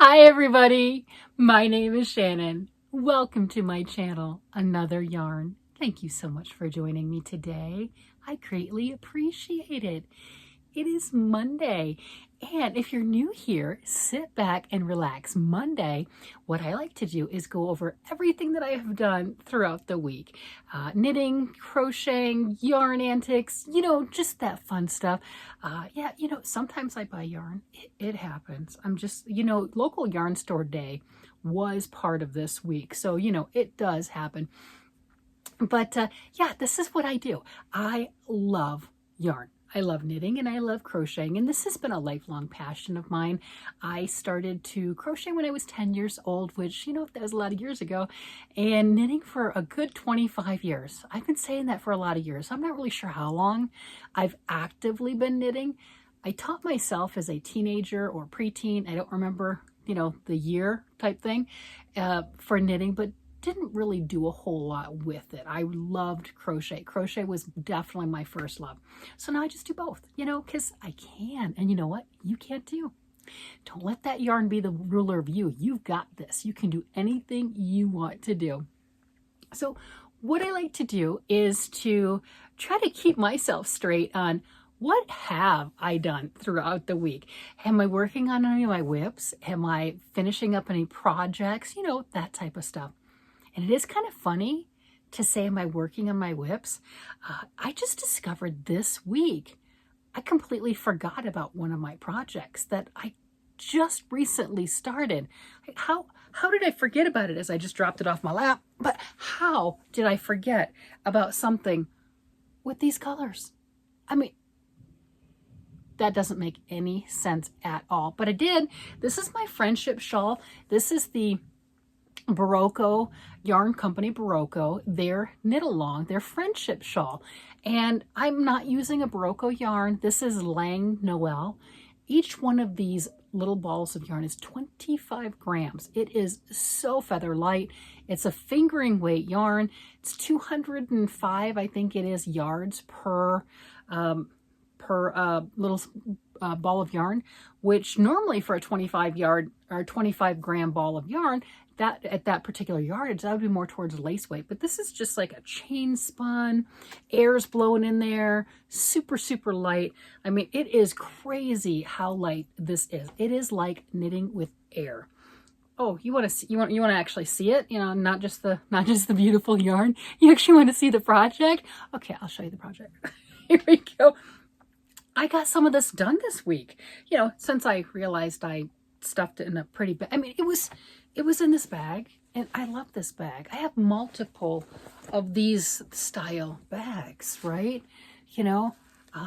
Hi everybody, my name is Shannon. Welcome to my channel, Another Yarn. Thank you so much for joining me today. I greatly appreciate it. It is Monday, and if you're new here, sit back and relax. Monday, what I like to do is go over everything that I have done throughout the week. Knitting, crocheting, yarn antics, just that fun stuff. Sometimes I buy yarn. It happens. I'm just, local yarn store day was part of this week. So, it does happen. But this is what I do. I love yarn. I love knitting and I love crocheting, and this has been a lifelong passion of mine. I started to crochet when I was 10 years old, which, that was a lot of years ago, and knitting for a good 25 years. I've been saying that for a lot of years. I'm not really sure how long I've actively been knitting. I taught myself as a teenager or preteen. I don't remember, the year type thing for knitting, but didn't really do a whole lot with it. I loved crochet. Crochet was definitely my first love. So now I just do both, because I can. And you know what? You can too. Don't let that yarn be the ruler of you. You've got this. You can do anything you want to do. So what I like to do is to try to keep myself straight on what have I done throughout the week? Am I working on any of my whips? Am I finishing up any projects? That type of stuff. And it is kind of funny to say, am I working on my whips? I just discovered this week, I completely forgot about one of my projects that I just recently started. How did I forget about it as I just dropped it off my lap? But how did I forget about something with these colors? I mean, that doesn't make any sense at all, but I did. This is my friendship shawl. This is the Barocco yarn company, Barocco, their knit along, their friendship shawl. And I'm not using a Barocco yarn. This is Lang Noel. Each one of these little balls of yarn is 25 grams. It is so feather light. It's a fingering weight yarn. It's 205, I think it is, yards per little ball of yarn, which normally for a 25 yard or 25 gram ball of yarn, that at that particular yardage, that would be more towards lace weight. But this is just like a chain spun, air's blowing in there, super, super light. I mean, it is crazy how light this is. It is like knitting with air. Oh, you want to see, you want to actually see it, not just the beautiful yarn. You actually want to see the project? Okay, I'll show you the project. Here we go. I got some of this done this week, since I realized I stuffed it in a pretty bag. I mean, it was in this bag, and I love this bag. I have multiple of these style bags, right?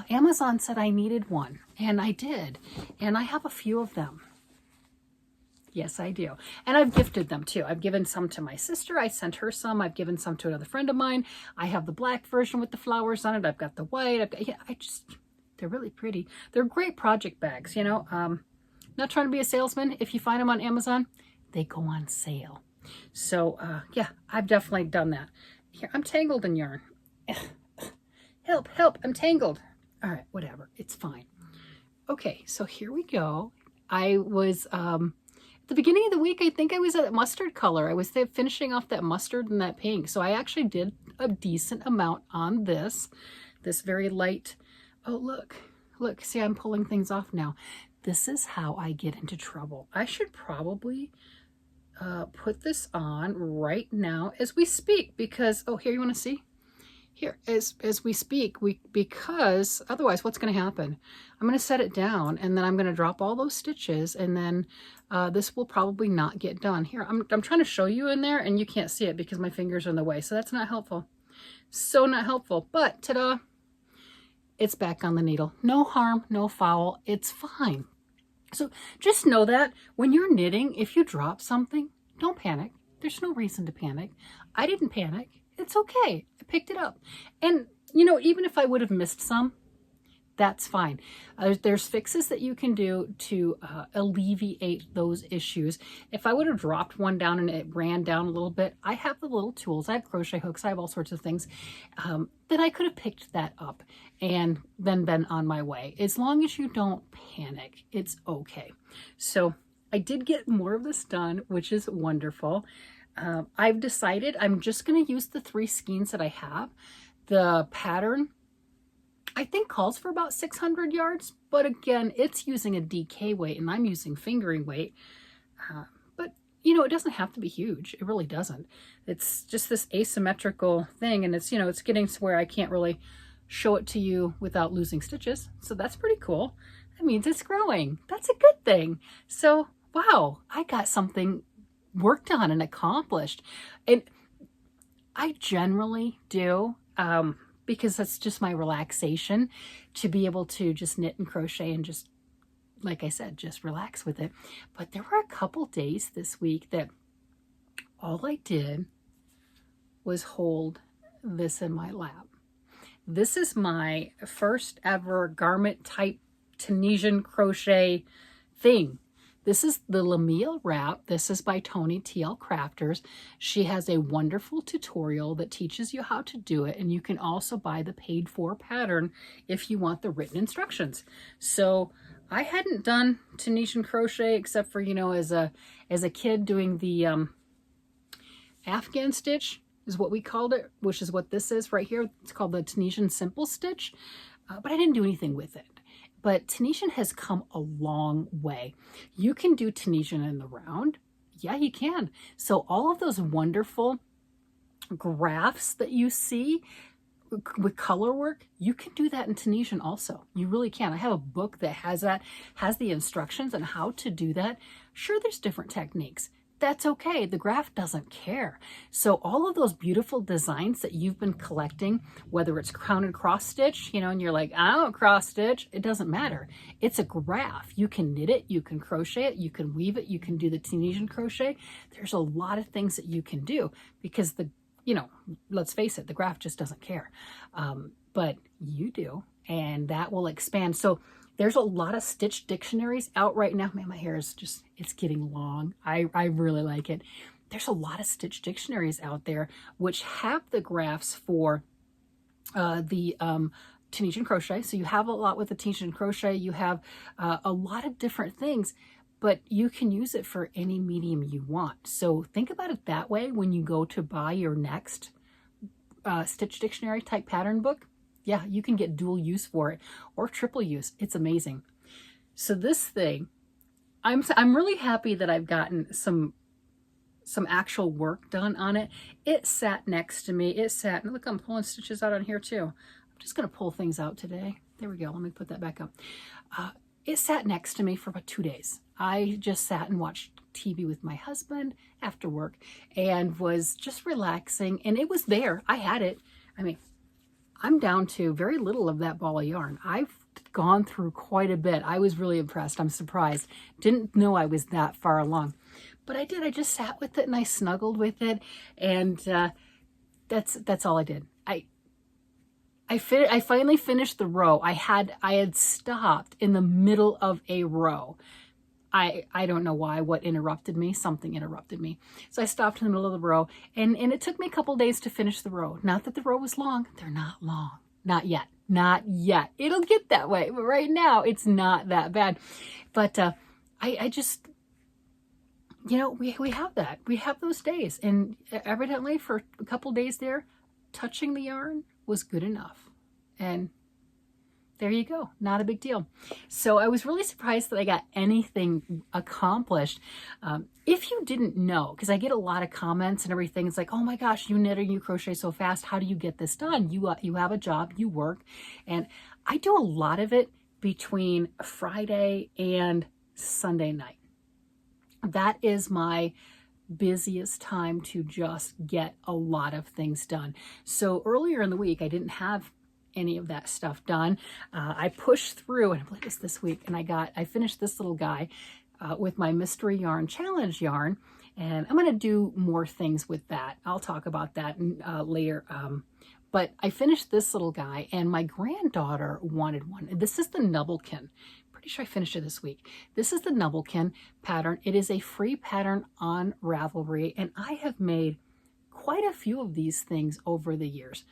Amazon said I needed one, and I did, and I have a few of them. Yes, I do. And I've gifted them too. I've given some to my sister. I sent her some. I've given some to another friend of mine. I have the black version with the flowers on it. I've got the white. They're really pretty. They're great project bags, not trying to be a salesman. If you find them on Amazon, they go on sale. So, I've definitely done that. Here, I'm tangled in yarn. Help, I'm tangled. All right, whatever. It's fine. Okay, so here we go. I was, at the beginning of the week, I think I was at mustard color. I was finishing off that mustard and that pink. So I actually did a decent amount on this very light. Oh, look, see, I'm pulling things off now. This is how I get into trouble. I should probably put this on right now as we speak, because, oh, here, you want to see? Here, as we speak, because otherwise what's going to happen? I'm going to set it down, and then I'm going to drop all those stitches, and then this will probably not get done. Here, I'm trying to show you in there, and you can't see it because my fingers are in the way, so that's not helpful. So not helpful, but ta-da! It's back on the needle. No harm, no foul. It's fine. So just know that when you're knitting, if you drop something, don't panic. There's no reason to panic. I didn't panic. It's okay. I picked it up. And, even if I would have missed some, that's fine. There's fixes that you can do to alleviate those issues. If I would have dropped one down and it ran down a little bit, I have the little tools. I have crochet hooks. I have all sorts of things that I could have picked that up and then been on my way. As long as you don't panic, it's okay. So I did get more of this done, which is wonderful. I've decided I'm just going to use the 3 skeins that I have. The pattern, I think, calls for about 600 yards, but again, it's using a DK weight and I'm using fingering weight. But you know, it doesn't have to be huge. It really doesn't. It's just this asymmetrical thing, and it's, you know, it's getting to where I can't really show it to you without losing stitches. So that's pretty cool. That means it's growing. That's a good thing. So, wow, I got something worked on and accomplished. And I generally do, because that's just my relaxation, to be able to just knit and crochet and just, like I said, just relax with it. But there were a couple days this week that all I did was hold this in my lap. This is my first ever garment type Tunisian crochet thing. This is the Lamia Wrap. This is by Tony TL Crafters. She has a wonderful tutorial that teaches you how to do it, and you can also buy the paid for pattern if you want the written instructions. So I hadn't done Tunisian crochet except for, you know, as a kid doing the Afghan stitch is what we called it, which is what this is right here. It's called the Tunisian simple stitch, but I didn't do anything with it. But Tunisian has come a long way. You can do Tunisian in the round. Yeah, you can. So all of those wonderful graphs that you see with color work, you can do that in Tunisian also. You really can. I have a book that has that, has the instructions on how to do that. Sure, there's different techniques. That's okay. The graph doesn't care. So all of those beautiful designs that you've been collecting, whether it's crown and cross stitch, you know, and you're like, I don't cross stitch, it doesn't matter. It's a graph. You can knit it, you can crochet it, you can weave it, you can do the Tunisian crochet. There's a lot of things that you can do because the, you know, let's face it, the graph just doesn't care. But you do, and that will expand. So there's a lot of stitch dictionaries out right now. Man, my hair is just, it's getting long. I really like it. There's a lot of stitch dictionaries out there which have the graphs for the Tunisian crochet. So you have a lot with the Tunisian crochet. You have a lot of different things, but you can use it for any medium you want. So think about it that way when you go to buy your next stitch dictionary type pattern book. Yeah, you can get dual use for it or triple use. It's amazing. So this thing, I'm really happy that I've gotten some actual work done on it. It sat next to me. It sat, and look, I'm pulling stitches out on here too. I'm just going to pull things out today. There we go. Let me put that back up. It sat next to me for about 2 days. I just sat and watched TV with my husband after work and was just relaxing, and it was there. I had it. I mean, I'm down to very little of that ball of yarn. I've gone through quite a bit. I was really impressed. I'm surprised. Didn't know I was that far along. But I did. I just sat with it and I snuggled with it. And that's all I did. I finally finished the row. I had stopped in the middle of a row. I don't know why, what interrupted me. Something interrupted me. So I stopped in the middle of the row, and it took me a couple days to finish the row. Not that the row was long. They're not long. Not yet. Not yet. It'll get that way. But right now, it's not that bad. But I just, you know, we have that. We have those days. And evidently, for a couple days there, touching the yarn was good enough. And there you go. Not a big deal. So I was really surprised that I got anything accomplished. If you didn't know, because I get a lot of comments and everything, it's like, oh my gosh, you knit or you crochet so fast. How do you get this done? You have a job, you work. And I do a lot of it between Friday and Sunday night. That is my busiest time to just get a lot of things done. So earlier in the week, I didn't have any of that stuff done. I pushed through, and I believe it's this week, and I finished this little guy with my mystery yarn challenge yarn, and I'm going to do more things with that. I'll talk about that later. But I finished this little guy, and my granddaughter wanted one. This is the Knubblechen. Pretty sure I finished it this week. This is the Knubblechen pattern. It is a free pattern on Ravelry, and I have made quite a few of these things over the years.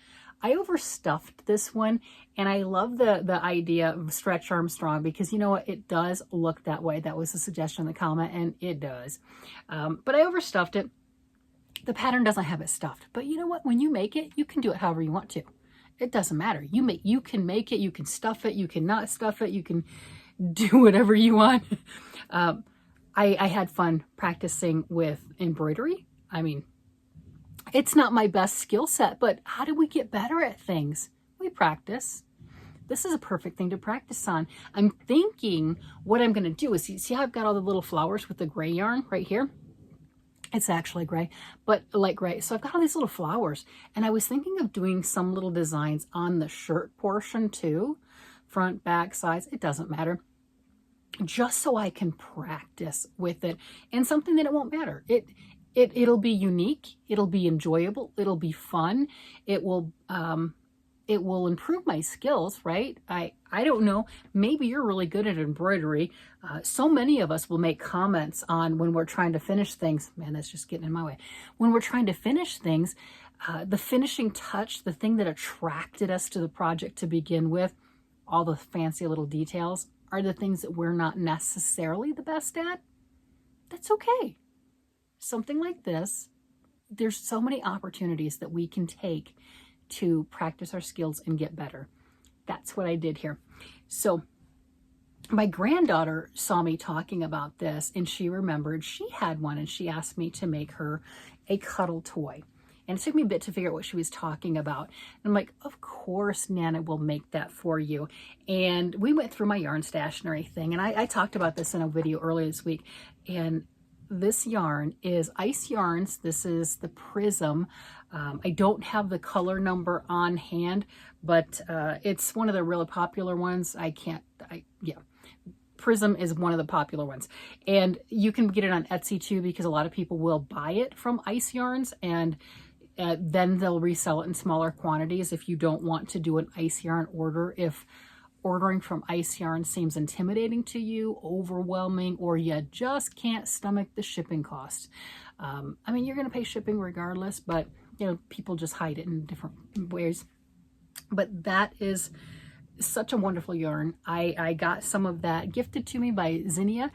I overstuffed this one, and I love the idea of Stretch Armstrong, because you know what, it does look that way. That was a suggestion in the comment, and it does. But I overstuffed it. The pattern doesn't have it stuffed, but you know what, when you make it, you can do it however you want to. It doesn't matter. You can make it, you can stuff it, you can not stuff it, you can do whatever you want. I had fun practicing with embroidery. I mean, it's not my best skill set, but how do we get better at things? We practice. This is a perfect thing to practice on. I'm thinking what I'm going to do is, see how I've got all the little flowers with the gray yarn right here? It's actually gray, but light gray. So I've got all these little flowers, and I was thinking of doing some little designs on the shirt portion too. Front, back, sides, it doesn't matter. Just so I can practice with it, and something that it won't matter. It'll be unique, it'll be enjoyable, it'll be fun, it will improve my skills, right? I don't know, maybe you're really good at embroidery. So many of us will make comments on when we're trying to finish things. Man, that's just getting in my way. When we're trying to finish things, the finishing touch, the thing that attracted us to the project to begin with, all the fancy little details, are the things that we're not necessarily the best at. That's okay. Something like this, there's so many opportunities that we can take to practice our skills and get better. That's what I did here. So my granddaughter saw me talking about this, and she remembered she had one, and she asked me to make her a cuddle toy. And it took me a bit to figure out what she was talking about. And I'm like, of course, Nana will make that for you. And we went through my yarn stash and everything. And I talked about this in a video earlier this week. And this yarn is Ice Yarns. This is the Prism. I don't have the color number on hand, but it's one of the really popular ones. Yeah. Prism is one of the popular ones. And you can get it on Etsy too, because a lot of people will buy it from Ice Yarns, and then they'll resell it in smaller quantities if you don't want to do an Ice Yarn order. If ordering from Ice Yarn seems intimidating to you, overwhelming, or you just can't stomach the shipping costs. I mean, you're going to pay shipping regardless, but you know, people just hide it in different ways. But that is such a wonderful yarn. I got some of that gifted to me by Zinnia,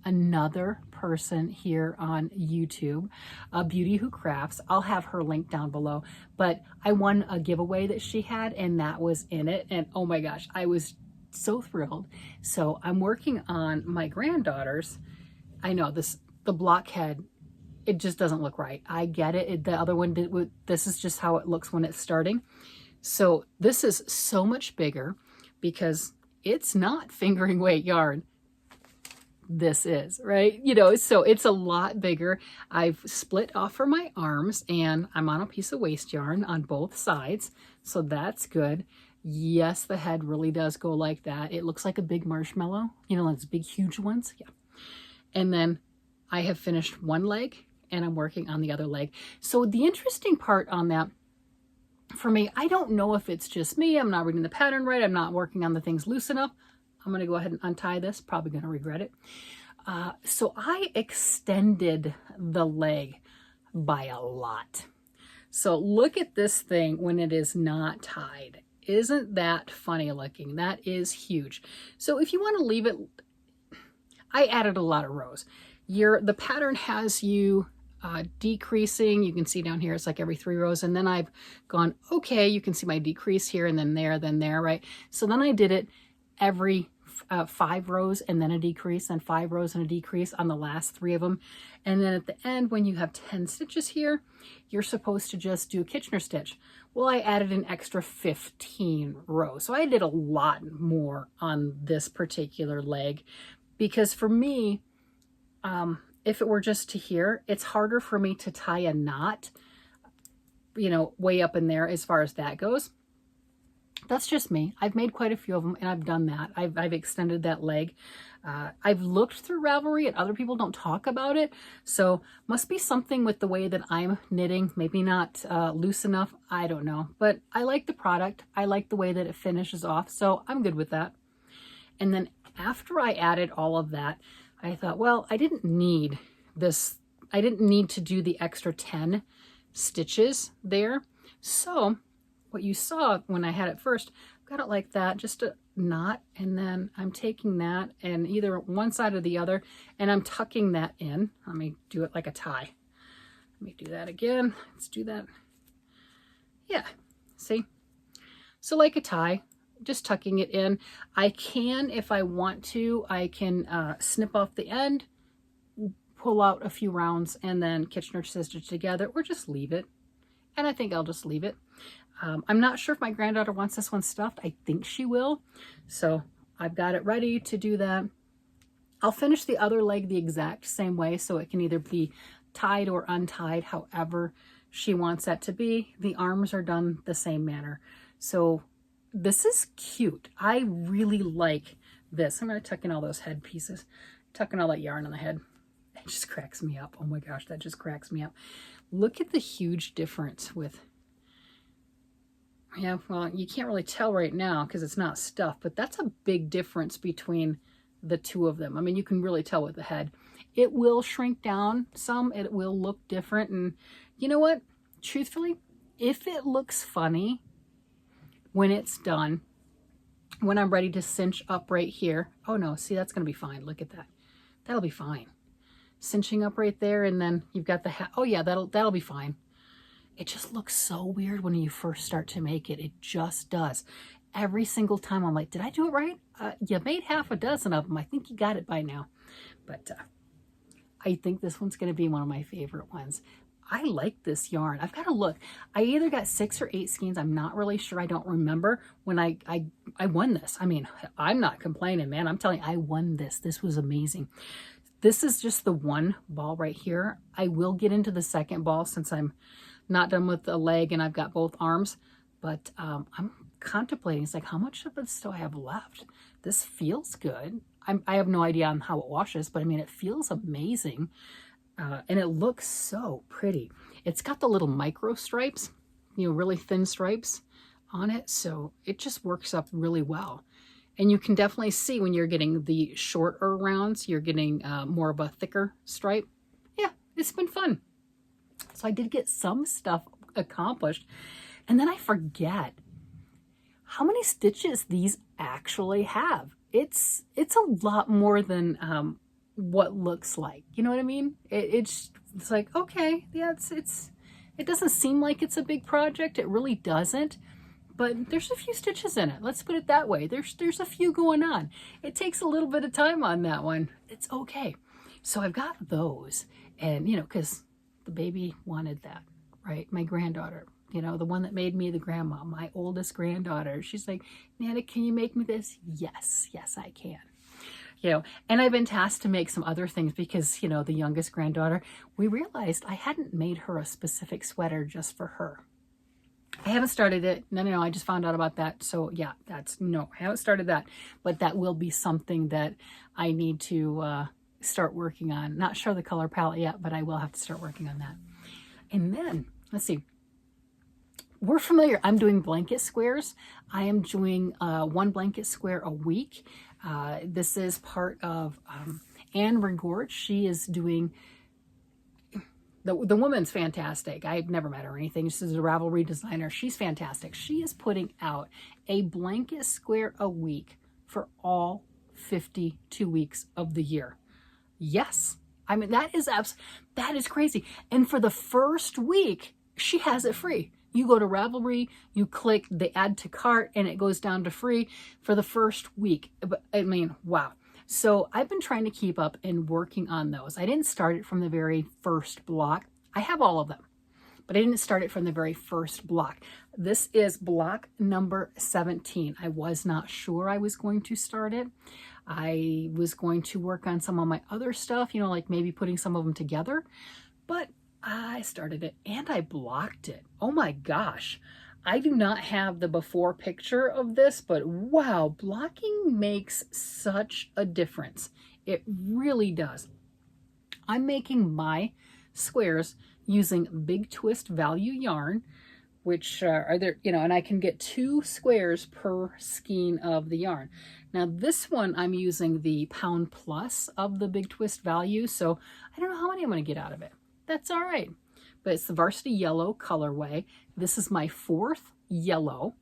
another person here on YouTube, a Beauty Who Crafts. I'll have her link down below, but I won a giveaway that she had, and that was in it. And oh my gosh, I was so thrilled. So I'm working on my granddaughter's. I know the blockhead, it just doesn't look right. I get it. The other one did. This is just how it looks when it's starting. So this is so much bigger because it's not fingering weight yarn. This is, right? You know, so it's a lot bigger. I've split off for my arms, and I'm on a piece of waste yarn on both sides. So that's good. Yes, the head really does go like that. It looks like a big marshmallow, you know, those big, huge ones. Yeah. And then I have finished one leg, and I'm working on the other leg. So the interesting part on that, for me, I don't know if it's just me. I'm not reading the pattern right. I'm not working on the things loose enough. I'm going to go ahead and untie this. Probably going to regret it. So I extended the leg by a lot. So look at this thing when it is not tied. Isn't that funny looking? That is huge. So if you want to leave it, I added a lot of rows. The pattern has you decreasing. You can see down here, it's like every 3 rows. And then I've gone, okay, you can see my decrease here and then there, right? So then I did it every 5 rows and then a decrease, and 5 rows and a decrease on the last 3 of them. And then at the end, when you have 10 stitches here, you're supposed to just do a Kitchener stitch. Well, I added an extra 15 rows. So I did a lot more on this particular leg, because for me, if it were just to here, it's harder for me to tie a knot, you know, way up in there as far as that goes. That's just me. I've made quite a few of them, and I've done that. I've extended that leg. I've looked through Ravelry, and other people don't talk about it. So must be something with the way that I'm knitting. Maybe not loose enough. I don't know. But I like the product. I like the way that it finishes off. So I'm good with that. And then after I added all of that, I thought, well, I didn't need this. I didn't need to do the extra 10 stitches there. So what you saw when I had it first, got it like that, just a knot, and then I'm taking that and either one side or the other, and I'm tucking that in. Let me do it like a tie. Let me do that again. Let's do that. Yeah, see? So like a tie, just tucking it in. I can, if I want to, I can snip off the end, pull out a few rounds, and then Kitchener stitch together, or just leave it. And I think I'll just leave it. I'm not sure if my granddaughter wants this one stuffed. I think she will. So I've got it ready to do that. I'll finish the other leg the exact same way, so it can either be tied or untied, however she wants that to be. The arms are done the same manner. So this is cute. I really like this. I'm going to tuck in all those head pieces, tucking all that yarn on the head. It just cracks me up. Oh my gosh, that just cracks me up. Look at the huge difference with, yeah, well, you can't really tell right now because it's not stuffed, but that's a big difference between the two of them. I mean, you can really tell with the head. It will shrink down some. It will look different. And you know what? Truthfully, if it looks funny when it's done, when I'm ready to cinch up right here, oh no, see, that's going to be fine. Look at that. That'll be fine. Cinching up right there, and then you've got the hat. Oh yeah, that'll be fine. It just looks so weird when you first start to make it. It just does. Every single time I'm like, did I do it right? You made half a dozen of them. I think you got it by now. But I think this one's going to be one of my favorite ones. I like this yarn. I've got to look. I either got 6 or 8 skeins. I'm not really sure. I don't remember when I won this. I mean, I'm not complaining, man. I'm telling you, I won this. This was amazing. This is just the one ball right here. I will get into the second ball since I'm not done with the leg and I've got both arms, but I'm contemplating, it's like, how much of this do I have left? This feels good. I have no idea on how it washes, but I mean, it feels amazing. And it looks so pretty. It's got the little micro stripes, you know, really thin stripes on it. So it just works up really well. And you can definitely see when you're getting the shorter rounds, you're getting more of a thicker stripe. Yeah, it's been fun. So I did get some stuff accomplished. And then I forget how many stitches these actually have. It's a lot more than what looks like. You know what I mean? It's like, okay, yeah, it doesn't seem like it's a big project. It really doesn't. But there's a few stitches in it. Let's put it that way. There's a few going on. It takes a little bit of time on that one. It's okay. So I've got those. And, you know, because the baby wanted that, right? My granddaughter, you know, the one that made me the grandma, my oldest granddaughter. She's like, Nana, can you make me this? Yes, yes, I can. You know, and I've been tasked to make some other things because, you know, the youngest granddaughter, we realized I hadn't made her a specific sweater just for her. I haven't started it. No, I just found out about that. So yeah, no, I haven't started that, but that will be something that I need to start working on. Not sure the color palette yet, but I will have to start working on that. And then, let's see. We're familiar. I'm doing blanket squares. I am doing 1 blanket square a week. This is part of Anne Regourd. She is doing, the woman's fantastic. I've never met her or anything. She's a Ravelry designer. She's fantastic. She is putting out a blanket square a week for all 52 weeks of the year. Yes. I mean, that is crazy. And for the first week, she has it free. You go to Ravelry, you click the add to cart, and it goes down to free for the first week. I mean, wow. So I've been trying to keep up and working on those. I didn't start it from the very first block. I have all of them, but I didn't start it from the very first block. This is block number 17. I was not sure I was going to start it. I was going to work on some of my other stuff, you know, like maybe putting some of them together, but I started it and I blocked it. Oh my gosh. I do not have the before picture of this, but wow, blocking makes such a difference. It really does. I'm making my squares using Big Twist Value yarn, which are there, you know, and I can get 2 squares per skein of the yarn. Now this one, I'm using the Pound Plus of the Big Twist Value, so I don't know how many I'm going to get out of it. That's all right. but it's the varsity yellow colorway. This is my 4th yellow.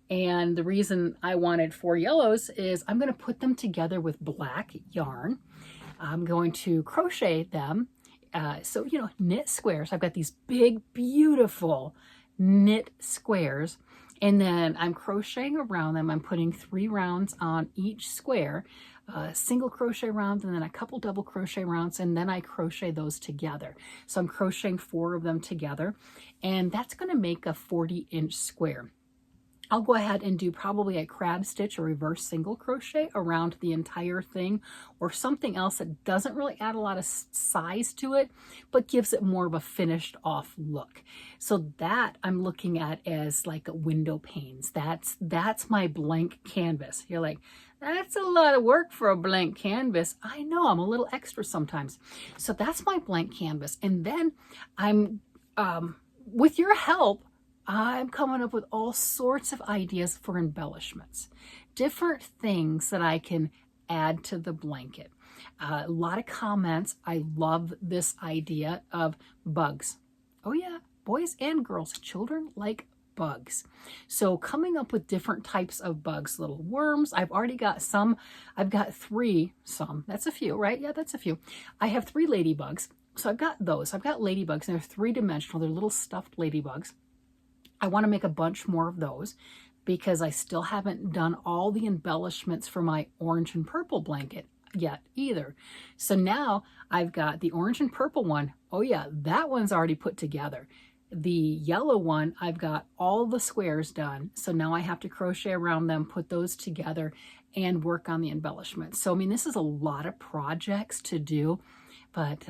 And the reason I wanted 4 yellows is I'm going to put them together with black yarn. I'm going to crochet them. So, you know, knit squares. I've got these big, beautiful knit squares. And then I'm crocheting around them. I'm putting 3 rounds on each square, single crochet rounds, and then a couple double crochet rounds, and then I crochet those together. So I'm crocheting 4 of them together, and that's going to make a 40-inch square. I'll go ahead and do probably a crab stitch or reverse single crochet around the entire thing, or something else that doesn't really add a lot of size to it, but gives it more of a finished off look. So that I'm looking at as like window panes. That's my blank canvas. You're like, that's a lot of work for a blank canvas. I know, I'm a little extra sometimes. So that's my blank canvas. And then I'm, with your help, I'm coming up with all sorts of ideas for embellishments, different things that I can add to the blanket. A lot of comments. I love this idea of bugs. Oh yeah, boys and girls, children like bugs. So coming up with different types of bugs, little worms. I've already got some. I've got 3, that's a few, right? Yeah, that's a few. I have 3 ladybugs. So I've got those. I've got ladybugs, and they're 3-dimensional. They're little stuffed ladybugs. I want to make a bunch more of those because I still haven't done all the embellishments for my orange and purple blanket yet either. So now I've got the orange and purple one. Oh yeah, that one's already put together. The yellow one, I've got all the squares done. So now I have to crochet around them, put those together, and work on the embellishments. So I mean, this is a lot of projects to do, but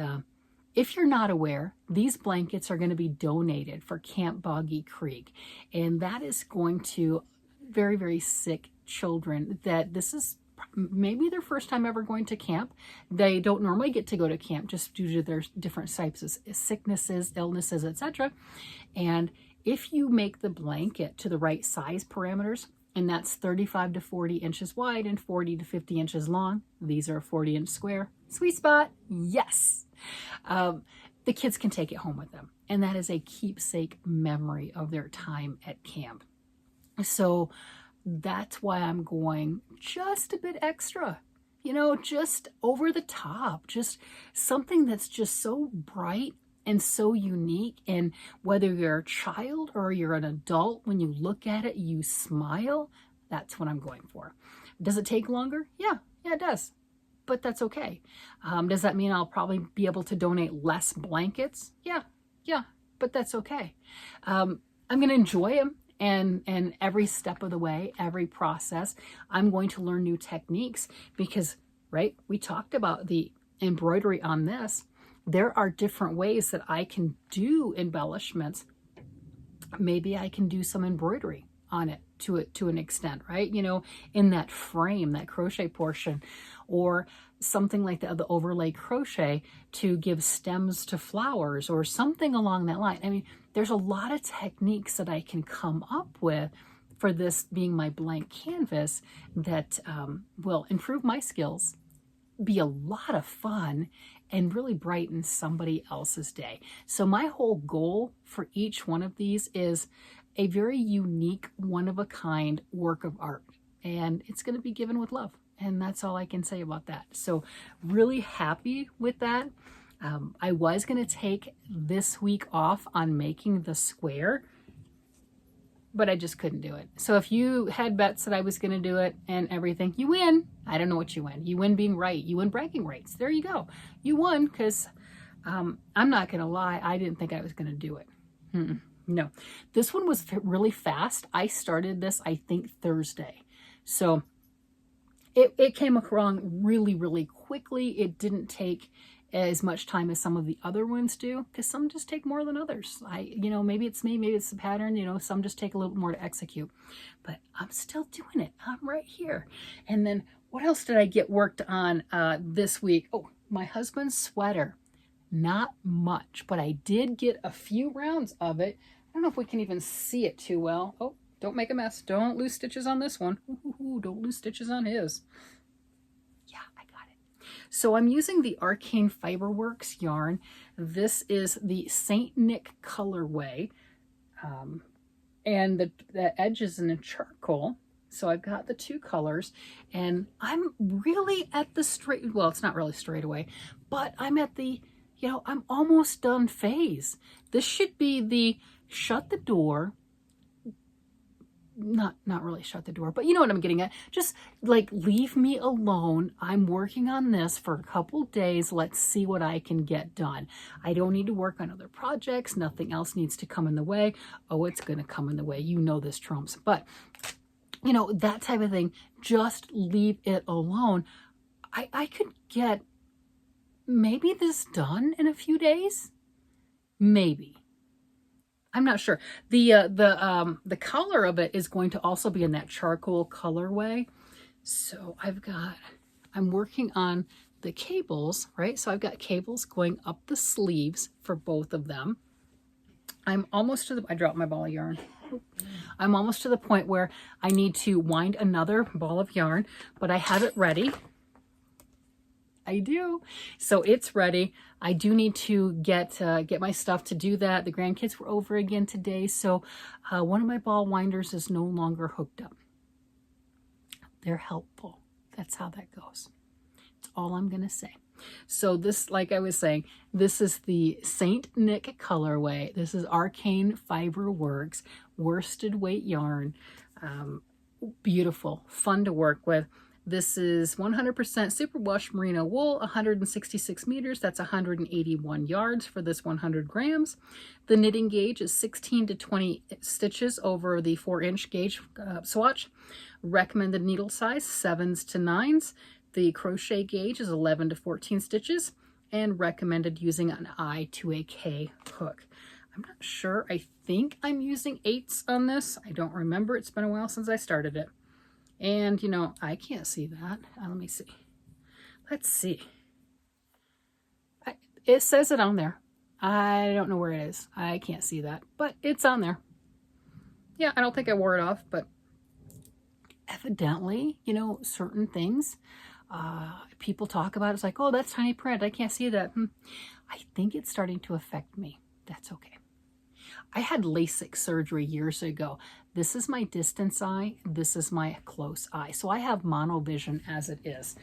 if you're not aware, these blankets are going to be donated for Camp Boggy Creek, and that is going to very, very sick children that this is maybe their first time ever going to camp. They don't normally get to go to camp just due to their different types of sicknesses, illnesses, etc. And if you make the blanket to the right size parameters, and that's 35 to 40 inches wide and 40 to 50 inches long, these are a 40-inch square. Sweet spot, yes. The kids can take it home with them, and that is a keepsake memory of their time at camp. So that's why I'm going just a bit extra, you know, just over the top, just something that's just so bright and so unique. And whether you're a child or you're an adult, when you look at it, you smile. That's what I'm going for. Does it take longer? Yeah, it does. But that's okay. Does that mean I'll probably be able to donate less blankets? Yeah, but that's okay. I'm going to enjoy them, and every step of the way, every process, I'm going to learn new techniques because, right, we talked about the embroidery on this. There are different ways that I can do embellishments. Maybe I can do some embroidery on it to an extent, right? You know, in that frame, that crochet portion, or something like the overlay crochet to give stems to flowers or something along that line. I mean, there's a lot of techniques that I can come up with for this being my blank canvas that will improve my skills, be a lot of fun, and really brighten somebody else's day. So my whole goal for each one of these is a very unique, one-of-a-kind work of art, and it's going to be given with love, and that's all I can say about that. So really happy with that. I was going to take this week off on making the square, but I just couldn't do it. So if you had bets that I was going to do it and everything, you win. I don't know what you win. You win being right. You win bragging rights. There you go. You won because I'm not going to lie. I didn't think I was going to do it. No, this one was really fast. I started this, I think, Thursday. So it came along really, really quickly. It didn't take as much time as some of the other ones do, because some just take more than others. Maybe it's me, maybe it's the pattern, some just take a little more to execute, but I'm still doing it. I'm right here. And then what else did I get worked on this week? Oh, my husband's sweater. Not much, but I did get a few rounds of it. I don't know if we can even see it too well. Oh, don't make a mess. Don't lose stitches on this one. Ooh, don't lose stitches on his. Yeah, I got it. So I'm using the Arcane Fiberworks yarn. This is the Saint Nick colorway. And the edge is in a charcoal. So I've got the two colors, and I'm really at the straight, well, it's not really straight away, but I'm at the, you know, I'm almost done phase. This should be the shut the door, not really shut the door, but you know what I'm getting at. Just like, leave me alone. I'm working on this for a couple days. Let's see what I can get done. I don't need to work on other projects. Nothing else needs to come in the way. Oh, it's going to come in the way. You know this, Trumps. But, you know, that type of thing. Just leave it alone. I could get maybe this done in a few days. Maybe. I'm not sure. The color of it is going to also be in that charcoal colorway. So I'm working on the cables, right? So I've got cables going up the sleeves for both of them. I'm almost to the, I dropped my ball of yarn. I'm almost to the point where I need to wind another ball of yarn, but I have it ready. I do. So it's ready. I do need to get my stuff to do that. The grandkids were over again today, so one of my ball winders is no longer hooked up. They're helpful. That's how that goes. That's all I'm going to say. So this, like I was saying, this is the Saint Nick colorway. This is Arcane Fiberworks worsted weight yarn. Beautiful, fun to work with. This is 100% superwash merino wool, 166 meters. That's 181 yards for this 100 grams. The knitting gauge is 16 to 20 stitches over the 4-inch gauge swatch. Recommended needle size, 7s to 9s. The crochet gauge is 11 to 14 stitches, and recommended using an I to a K hook. I'm not sure. I think I'm using 8s on this. I don't remember. It's been a while since I started it. And, you know, I can't see that. Let me see. Let's see. It says it on there. I don't know where it is. I can't see that, but it's on there. Yeah, I don't think I wore it off, but evidently, you know, certain things people talk about. It's like, oh, that's tiny print. I can't see that. I think it's starting to affect me. That's okay. I had LASIK surgery years ago. This is my distance eye. This is my close eye. So I have monovision as it is.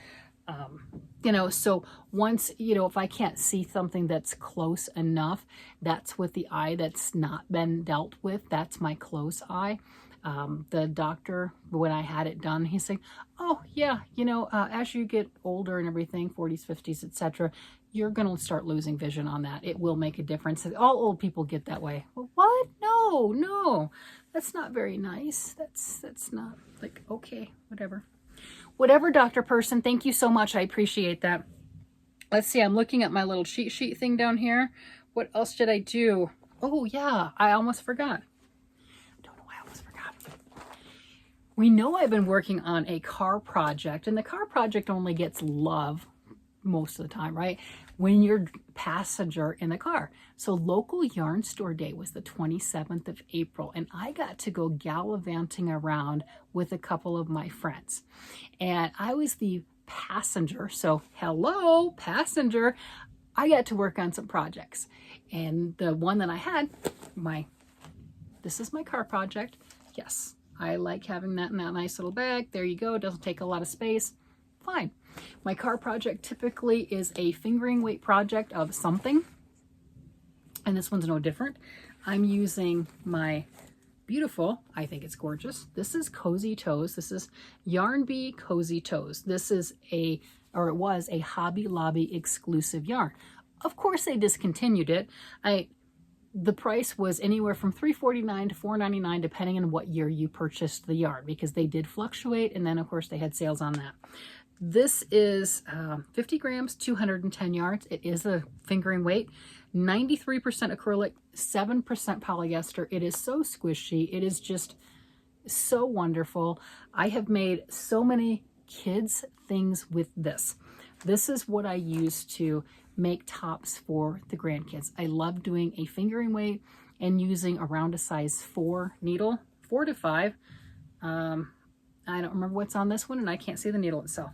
You know, so once, you know, if I can't see something that's close enough, that's with the eye that's not been dealt with. That's my close eye. The doctor, when I had it done, he's saying, oh yeah, you know, as you get older and everything, 40s, 50s, etc., you're going to start losing vision on that. It will make a difference. All old people get that way. Well, what? No, that's not very nice. That's not like, okay, whatever, doctor person. Thank you so much. I appreciate that. Let's see. I'm looking at my little cheat sheet thing down here. What else did I do? Oh yeah, I almost forgot. We know I've been working on a car project, and the car project only gets love most of the time, right? When you're passenger in the car. So local yarn store day was the 27th of April, and I got to go gallivanting around with a couple of my friends. And I was the passenger. So hello, passenger. I got to work on some projects. And the one that I had, this is my car project. Yes. I like having that in that nice little bag. There you go. It doesn't take a lot of space. Fine. My car project typically is a fingering weight project of something. And this one's no different. I'm using my beautiful, I think it's gorgeous. This is Cozy Toes. This is Yarn Bee Cozy Toes. This is it was a Hobby Lobby exclusive yarn. Of course they discontinued it. The price was anywhere from $3.49 to $4.99 depending on what year you purchased the yarn, because they did fluctuate, and then of course they had sales on that. This is 50 grams, 210 yards. It is a fingering weight, 93% acrylic, 7% polyester. It is so squishy. It is just so wonderful. I have made so many kids things with this. This is what I use to make tops for the grandkids. I love doing a fingering weight and using around a size 4 needle, 4 to 5. I don't remember what's on this one, and I can't see the needle itself.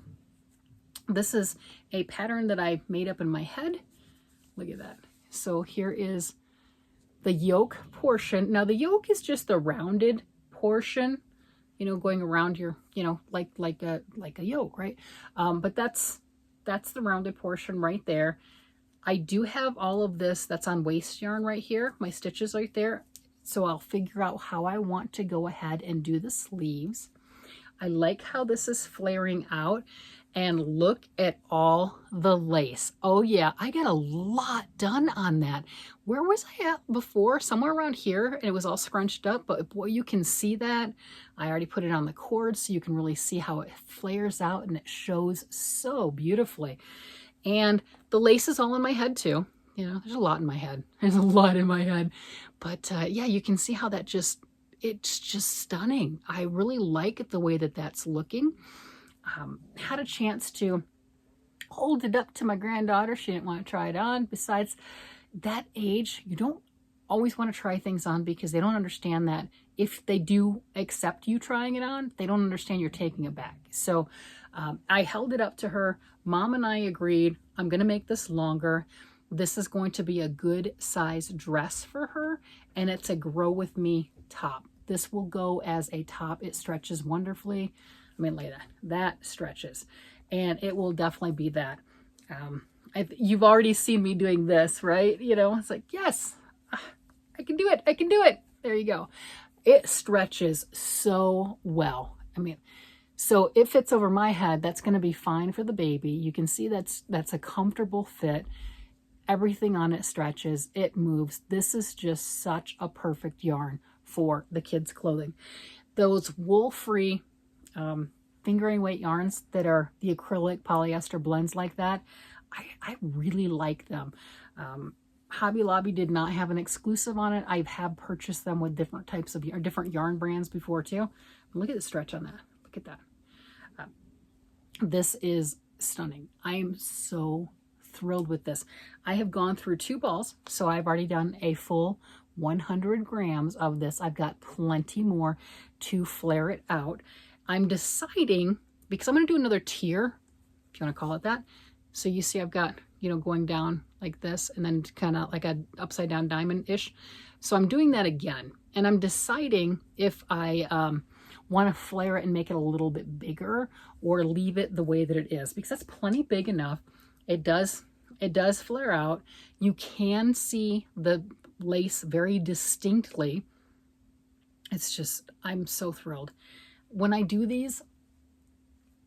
This is a pattern that I made up in my head. Look at that. So here is the yoke portion. Now the yoke is just the rounded portion, you know, going around your, you know, like a yoke, right? But that's the rounded portion right there. I do have all of this that's on waste yarn right here, my stitches right there. So I'll figure out how I want to go ahead and do the sleeves. I like how this is flaring out, and look at all the lace. Oh yeah, I got a lot done on that. Where was I at before? Somewhere around here, and it was all scrunched up, but boy, you can see that. I already put it on the cord so you can really see how it flares out and it shows so beautifully. And the lace is all in my head too. You know, there's a lot in my head. There's a lot in my head. But yeah, you can see how that just, it's just stunning. I really like the way that that's looking. Had a chance to hold it up to my granddaughter. She didn't want to try it on. Besides, that age, you don't always want to try things on because they don't understand that if they do accept you trying it on, they don't understand you're taking it back. So I held it up to her. Mom and I agreed, I'm going to make this longer. This is going to be a good size dress for her, and it's a grow with me top. This will go as a top. It stretches wonderfully. I mean, like that stretches, and it will definitely be that. You've already seen me doing this, right? You know, it's like, yes, I can do it. I can do it. There you go. It stretches so well. I mean, so it fits over my head. That's going to be fine for the baby. You can see that's a comfortable fit. Everything on it stretches. It moves. This is just such a perfect yarn for the kids' clothing. Those wool-free fingering weight yarns that are the acrylic polyester blends like that, I really like them. Hobby Lobby did not have an exclusive on it. I have purchased them with different types of or different yarn brands before too. Look at the stretch on that. Look at that. This is stunning. I am so thrilled with this. I have gone through 2 balls, so I've already done a full 100 grams of this. I've got plenty more to flare it out. I'm deciding, because I'm going to do another tier, if you want to call it that. So you see I've got, you know, going down like this and then kind of like a upside down diamond-ish. So I'm doing that again, and I'm deciding if I want to flare it and make it a little bit bigger or leave it the way that it is, because that's plenty big enough. It does flare out. You can see the lace very distinctly. It's just, I'm so thrilled. When I do these,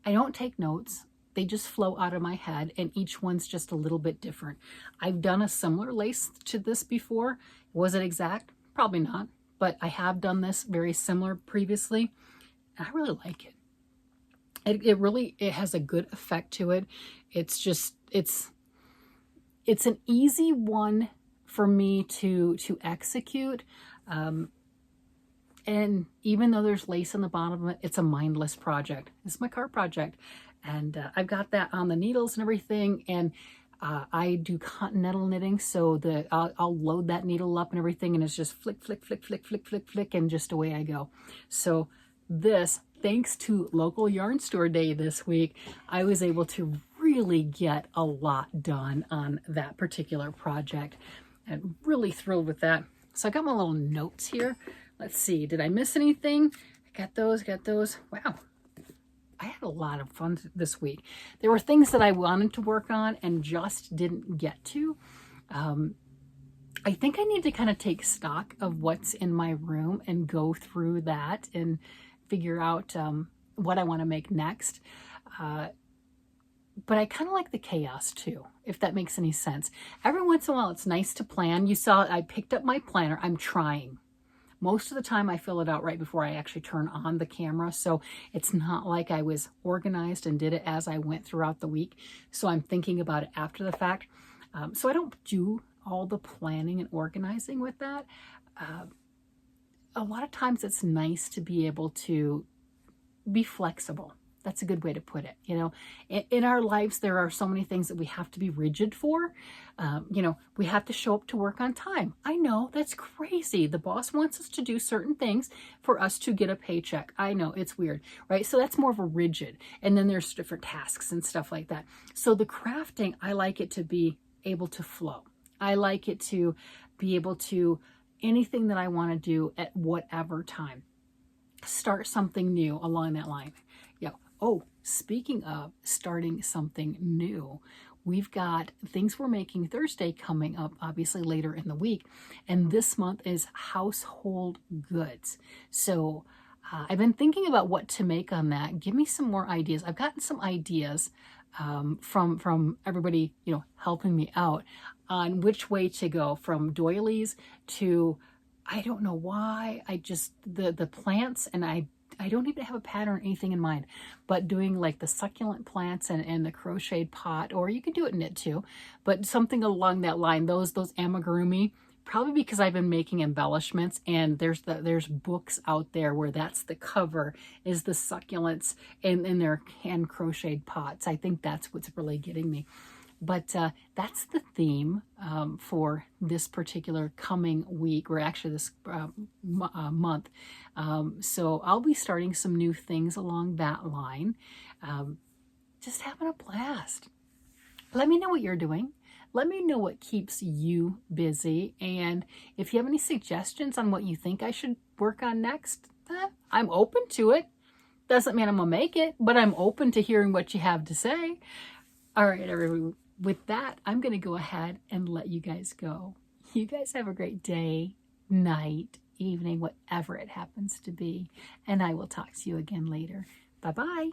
I don't take notes. They just flow out of my head, and each one's just a little bit different. I've done a similar lace to this before. Was it exact? Probably not, but I have done this very similar previously. And I really like it. It has a good effect to it. It's just, it's an easy one for me to execute. And even though there's lace on the bottom of it, it's a mindless project. It's my cart project. And I've got that on the needles and everything. And I do continental knitting, so I'll load that needle up and everything, and it's just flick, flick, flick, flick, flick, flick, flick, and just away I go. So this, thanks to local yarn store day this week, I was able to really get a lot done on that particular project, and really thrilled with that. So I got my little notes here. Let's see, did I miss anything? I got those. Wow. I had a lot of fun this week. There were things that I wanted to work on and just didn't get to. I think I need to kind of take stock of what's in my room and go through that and figure out what I want to make next. But I kind of like the chaos too, if that makes any sense. Every once in a while, it's nice to plan. You saw I picked up my planner. I'm trying. Most of the time I fill it out right before I actually turn on the camera. So it's not like I was organized and did it as I went throughout the week. So I'm thinking about it after the fact. So I don't do all the planning and organizing with that. A lot of times it's nice to be able to be flexible That's a good way to put it. You know, in our lives, there are so many things that we have to be rigid for. You know, we have to show up to work on time. I know that's crazy. The boss wants us to do certain things for us to get a paycheck. I know it's weird, right? So that's more of a rigid. And then there's different tasks and stuff like that. So the crafting, I like it to be able to flow. I like it to be able to anything that I want to do at whatever time. Start something new along that line. Yeah. Oh, speaking of starting something new, we've got things we're making Thursday coming up, obviously later in the week. And this month is household goods. So I've been thinking about what to make on that. Give me some more ideas. I've gotten some ideas from everybody, you know, helping me out on which way to go, from doilies to, I don't know why, I just, the plants, and I don't even have a pattern or anything in mind, but doing like the succulent plants and the crocheted pot, or you can do it knit too, but something along that line, those amigurumi, probably because I've been making embellishments, and there's books out there where that's the cover, is the succulents in their hand crocheted pots. I think that's what's really getting me. But that's the theme for this particular coming week, or actually this month. So I'll be starting some new things along that line. Just having a blast. Let me know what you're doing. Let me know what keeps you busy. And if you have any suggestions on what you think I should work on next, I'm open to it. Doesn't mean I'm going to make it, but I'm open to hearing what you have to say. All right, everyone. With that, I'm going to go ahead and let you guys go. You guys have a great day, night, evening, whatever it happens to be. And I will talk to you again later. Bye-bye.